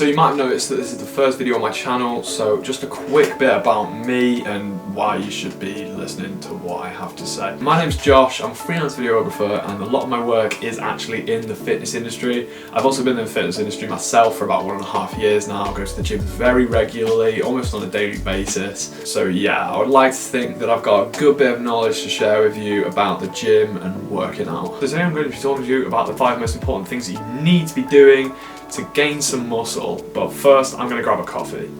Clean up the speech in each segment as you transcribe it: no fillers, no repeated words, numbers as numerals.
So you might have noticed that this is the first video on my channel, so just a quick bit about me and why you should be listening to what I have to say. My name's Josh, I'm a freelance videographer and a lot of my work is actually in the fitness industry. I've also been in the fitness industry myself for about 1.5 years now. I go to the gym very regularly, almost on a daily basis. So yeah, I would like to think that I've got a good bit of knowledge to share with you about the gym and working out. So today I'm going to be talking to you about the 5 most important things that you need to be doing to gain some muscle, but first I'm going to grab a coffee.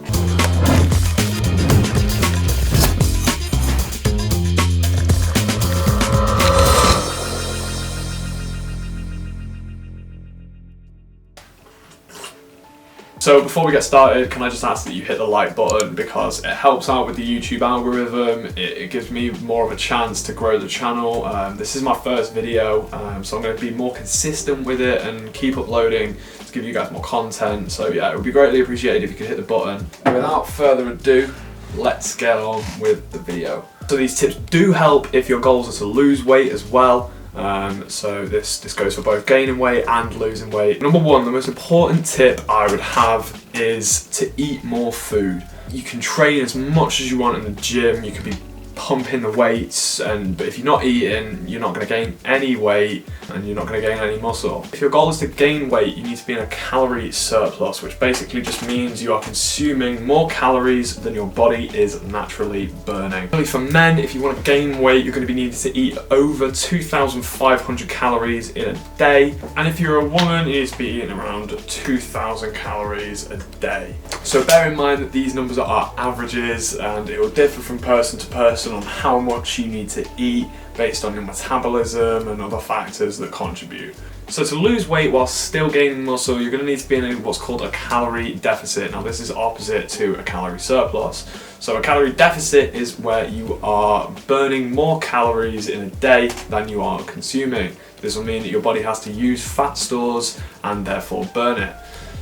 So before we get started, can I just ask that you hit the like button because it helps out with the YouTube algorithm, it gives me more of a chance to grow the channel. This is my first video, so I'm going to be more consistent with it and keep uploading to give you guys more content. So yeah, it would be greatly appreciated if you could hit the button. Without further ado, let's get on with the video. So these tips do help if your goals are to lose weight as well. So this goes for both gaining weight and losing weight. Number one, the most important tip I would have is to eat more food. You can train as much as you want in the gym, you could be pumping the weights, but if you're not eating, you're not going to gain any weight and you're not going to gain any muscle. If your goal is to gain weight, you need to be in a calorie surplus, which basically just means you are consuming more calories than your body is naturally burning. For men, if you want to gain weight, you're going to be needing to eat over 2,500 calories in a day, and if you're a woman, you need to be eating around 2,000 calories a day. So bear in mind that these numbers are averages and it will differ from person to person on how much you need to eat based on your metabolism and other factors that contribute. So to lose weight while still gaining muscle, you're going to need to be in what's called a calorie deficit. Now this is opposite to a calorie surplus. So a calorie deficit is where you are burning more calories in a day than you are consuming. This will mean that your body has to use fat stores and therefore burn it.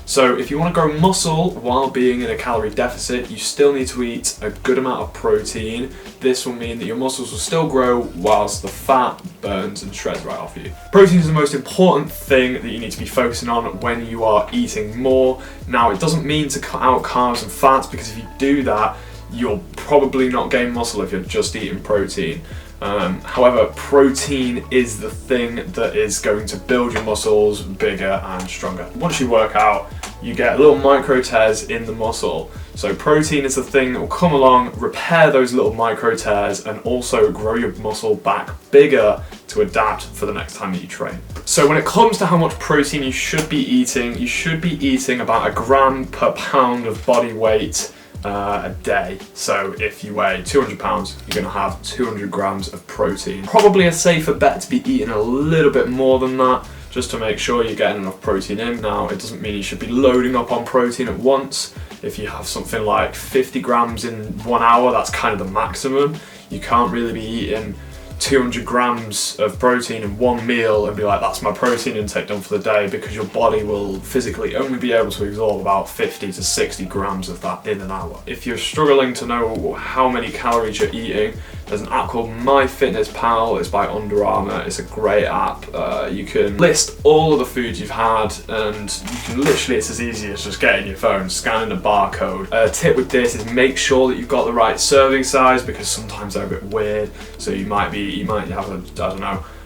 So if you want to grow muscle while being in a calorie deficit, you still need to eat a good amount of protein. This will mean that your muscles will still grow whilst the fat burns and shreds right off you. Protein is the most important thing that you need to be focusing on when you are eating more. Now, it doesn't mean to cut out carbs and fats, because if you do that, you'll probably not gain muscle if you're just eating protein. However, protein is the thing that is going to build your muscles bigger and stronger. Once you work out, you get little micro tears in the muscle. So protein is the thing that will come along, repair those little micro tears, and also grow your muscle back bigger to adapt for the next time that you train. So when it comes to how much protein you should be eating about 1 gram per pound of body weight a day. So if you weigh 200 pounds, you're going to have 200 grams of protein. Probably a safer bet to be eating a little bit more than that, just to make sure you're getting enough protein in. Now, it doesn't mean you should be loading up on protein at once. If you have something like 50 grams in 1 hour, that's kind of the maximum. You can't really be eating 200 grams of protein in one meal and be like, that's my protein intake done for the day, because your body will physically only be able to absorb about 50 to 60 grams of that in an hour. If you're struggling to know how many calories you're eating, there's an app called MyFitnessPal. It's by Under Armour. It's a great app. You can list all of the foods you've had, and you can literally, it's as easy as just getting your phone, scanning the barcode. A tip with this is make sure that you've got the right serving size, because sometimes they're a bit weird. So you might have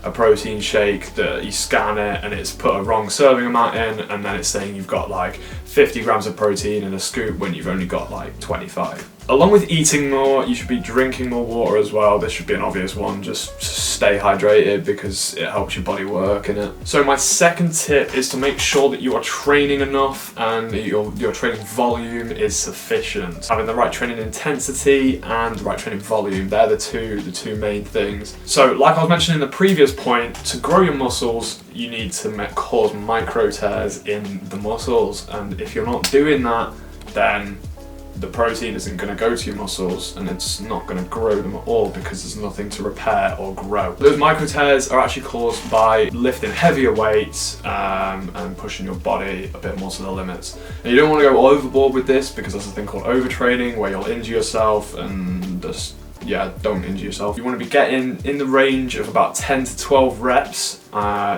a protein shake that you scan it and it's put a wrong serving amount in, and then it's saying you've got like 50 grams of protein in a scoop when you've only got like 25. Along with eating more, you should be drinking more water as well. This should be an obvious one, just stay hydrated because it helps your body work in it. So my second tip is to make sure that you are training enough and your training volume is sufficient. Having the right training intensity and the right training volume, they're the two main things. So like I was mentioning in the previous point, to grow your muscles, you need to cause micro tears in the muscles, and if you're not doing that, then the protein isn't going to go to your muscles and it's not going to grow them at all, because there's nothing to repair or grow. Those micro tears are actually caused by lifting heavier weights and pushing your body a bit more to the limits. And you don't want to go overboard with this, because there's a thing called overtraining where you'll injure yourself, and just don't injure yourself. You want to be getting in the range of about 10 to 12 reps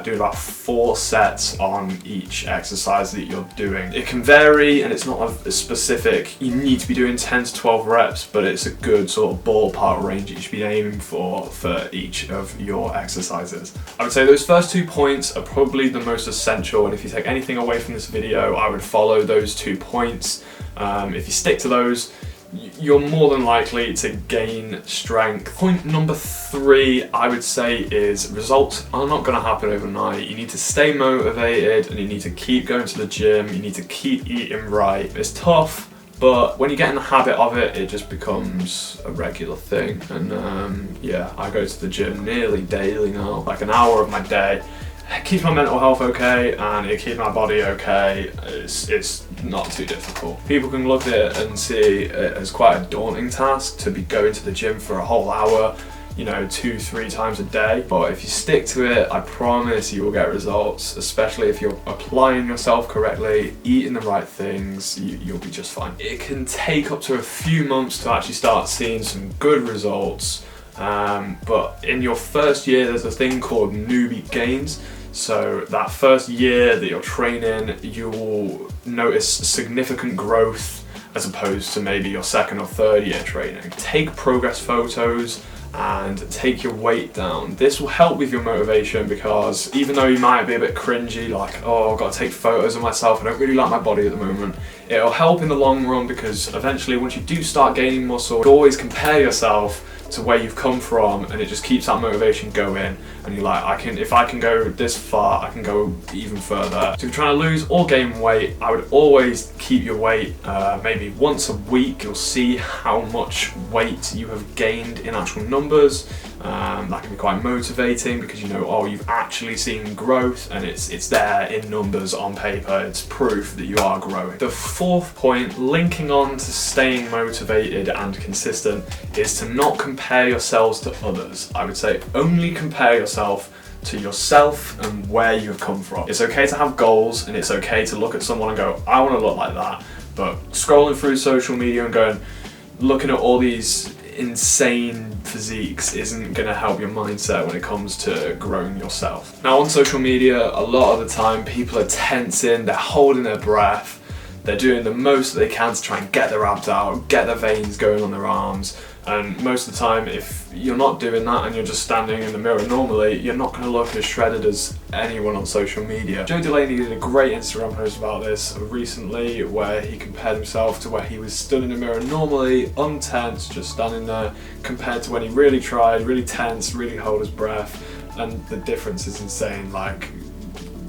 do about 4 sets on each exercise that you're doing. It can vary and it's not a specific, you need to be doing 10 to 12 reps, but it's a good sort of ballpark range that you should be aiming for each of your exercises. I would say those first 2 points are probably the most essential, and if you take anything away from this video, I would follow those 2 points. If you stick to those, you're more than likely to gain strength. Point number 3, I would say, is results are not going to happen overnight. You need to stay motivated and you need to keep going to the gym. You need to keep eating right. It's tough, but when you get in the habit of it, it just becomes a regular thing. And yeah, I go to the gym nearly daily now, like an hour of my day. It keeps my mental health okay and it keeps my body okay. It's not too difficult. People can look at it and see it as quite a daunting task to be going to the gym for a whole hour, you know, 2-3 times a day. But if you stick to it, I promise you will get results, especially if you're applying yourself correctly, eating the right things, you'll be just fine. It can take up to a few months to actually start seeing some good results. But in your first year, there's a thing called newbie gains. So that first year that you're training, you will notice significant growth as opposed to maybe your second or third year training. Take progress photos and take your weight down. This will help with your motivation, because even though you might be a bit cringy, like, oh, I've got to take photos of myself, I don't really like my body at the moment, it'll help in the long run, because eventually once you do start gaining muscle, you always compare yourself to where you've come from, and it just keeps that motivation going, and you're like, if I can go this far, I can go even further. So if you're trying to lose or gain weight, I would always keep your weight maybe once a week. You'll see how much weight you have gained in actual numbers. That can be quite motivating, because you know, oh, you've actually seen growth and it's there in numbers on paper. It's proof that you are growing. The 4th point, linking on to staying motivated and consistent, is to not compare yourselves to others. I would say only compare yourself to yourself and where you have come from. It's okay to have goals, and it's okay to look at someone and go, I want to look like that. But scrolling through social media and looking at all these insane physiques isn't going to help your mindset when it comes to growing yourself. Now, on social media, a lot of the time people are tensing, they're holding their breath, they're doing the most that they can to try and get their abs out, get their veins going on their arms. And most of the time, if you're not doing that and you're just standing in the mirror normally, you're not going to look as shredded as anyone on social media. Joe Delaney did a great Instagram post about this recently, where he compared himself to where he was stood in the mirror normally, untense, just standing there, compared to when he really tried, really tense, really hold his breath, and the difference is insane. Like,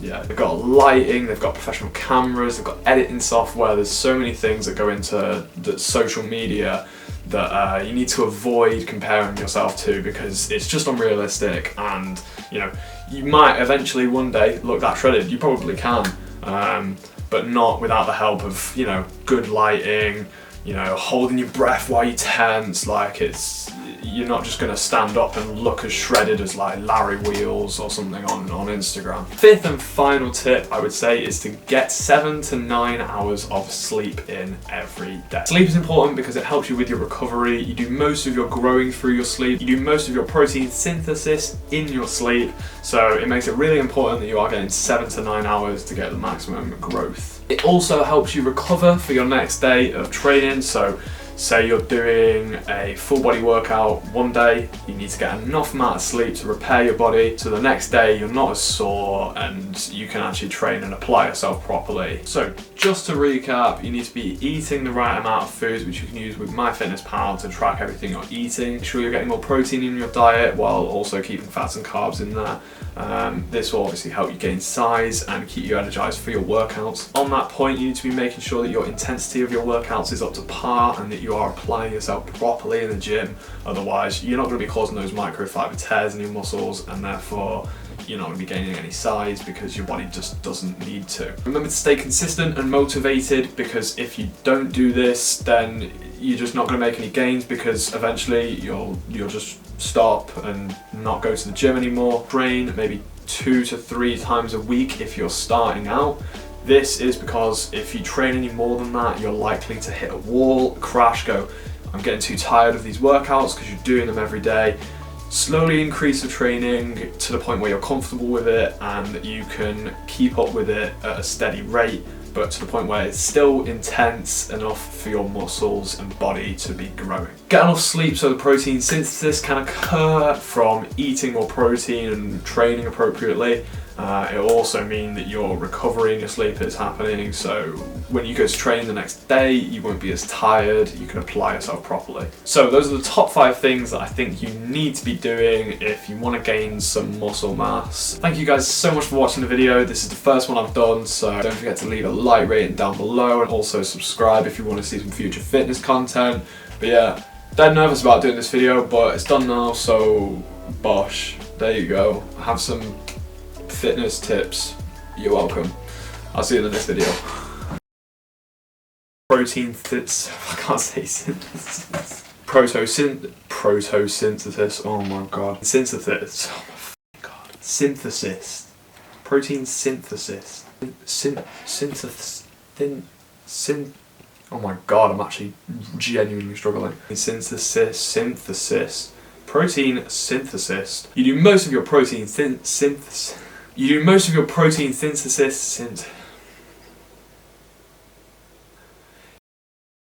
yeah, they've got lighting, they've got professional cameras, they've got editing software. There's so many things that go into the social media that you need to avoid comparing yourself to, because it's just unrealistic. And you know, you might eventually one day look that shredded. You probably can, but not without the help of, you know, good lighting, you know, holding your breath while you tense. Like, you're not just going to stand up and look as shredded as like Larry Wheels or something on Instagram. 5th and final tip, I would say, is to get 7 to 9 hours of sleep in every day. Sleep is important because it helps you with your recovery. You do most of your growing through your sleep. You do most of your protein synthesis in your sleep. So it makes it really important that you are getting 7 to 9 hours to get the maximum growth. It also helps you recover for your next day of training. So say you're doing a full body workout one day, you need to get enough amount of sleep to repair your body, so the next day you're not as sore and you can actually train and apply yourself properly. So just to recap, you need to be eating the right amount of foods, which you can use with MyFitnessPal to track everything you're eating. Make sure you're getting more protein in your diet while also keeping fats and carbs in there. This will obviously help you gain size and keep you energized for your workouts. On that point, you need to be making sure that your intensity of your workouts is up to par and that you are applying yourself properly in the gym. Otherwise, you're not going to be causing those microfiber tears in your muscles, and therefore you're not going to be gaining any size because your body just doesn't need to. Remember to stay consistent and motivated, because if you don't do this, then you're just not going to make any gains, because eventually you'll just stop and not go to the gym anymore. Train maybe 2 to 3 times a week if you're starting out. This is because if you train any more than that, you're likely to hit a wall, crash, go, I'm getting too tired of these workouts, because you're doing them every day. slowly increase the training to the point where you're comfortable with it and you can keep up with it at a steady rate, but to the point where it's still intense enough for your muscles and body to be growing. Get enough sleep so the protein synthesis can occur from eating more protein and training appropriately. It will also mean that you're recovering, your sleep is happening, so when you go to train the next day, you won't be as tired, you can apply yourself properly. So those are the top 5 things that I think you need to be doing if you want to gain some muscle mass. Thank you guys so much for watching the video. This is the first one I've done, so don't forget to leave a like rating down below and also subscribe if you want to see some future fitness content. But yeah, dead nervous about doing this video, but it's done now, so bosh, there you go. Have some fitness tips. You're welcome. I'll see you in the next video. Protein fits. I can't say synthesis. Protosynthesis. Oh my god. Synthesis. Oh my god. Synthesis. Protein synthesis. Oh my god. I'm actually genuinely struggling. Synthesis. Protein synthesis. You do most of your protein synthesis.